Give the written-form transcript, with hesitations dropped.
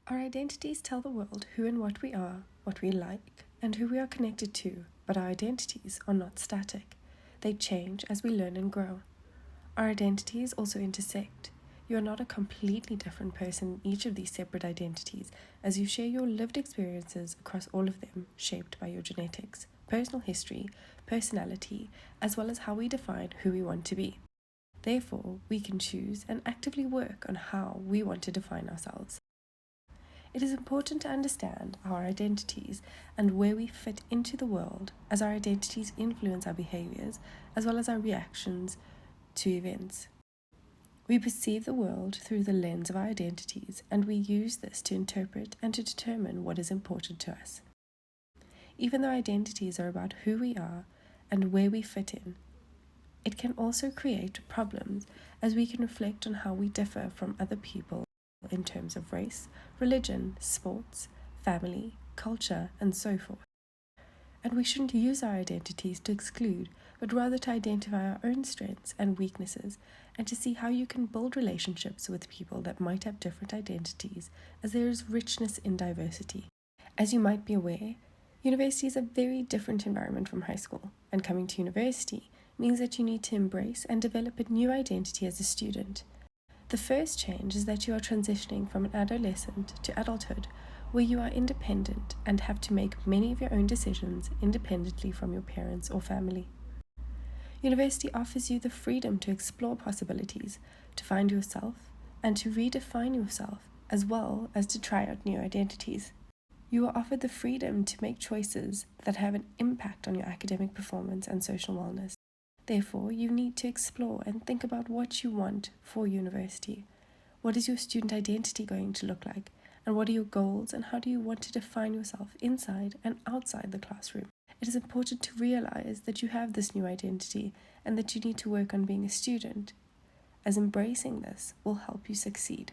Our identities tell the world who and what we are, what we like, and who we are connected to, but our identities are not static. They change as we learn and grow. Our identities also intersect. You are not a completely different person in each of these separate identities, as you share your lived experiences across all of them, shaped by your genetics, personal history, personality, as well as how we define who we want to be. Therefore, we can choose and actively work on how we want to define ourselves. It is important to understand our identities and where we fit into the world, as our identities influence our behaviours as well as our reactions to events. We perceive the world through the lens of our identities, and we use this to interpret and to determine what is important to us. Even though identities are about who we are and where we fit in, it can also create problems, as we can reflect on how we differ from other people in terms of race, religion, sports, family, culture, and so forth. And we shouldn't use our identities to exclude, but rather to identify our own strengths and weaknesses, and to see how you can build relationships with people that might have different identities, as there is richness in diversity. As you might be aware, university is a very different environment from high school, and coming to university means that you need to embrace and develop a new identity as a student. The first change is that you are transitioning from an adolescent to adulthood, where you are independent and have to make many of your own decisions independently from your parents or family. University offers you the freedom to explore possibilities, to find yourself, and to redefine yourself, as well as to try out new identities. You are offered the freedom to make choices that have an impact on your academic performance and social wellness. Therefore, you need to explore and think about what you want for university. What is your student identity going to look like? And what are your goals, and how do you want to define yourself inside and outside the classroom? It is important to realize that you have this new identity and that you need to work on being a student, as embracing this will help you succeed.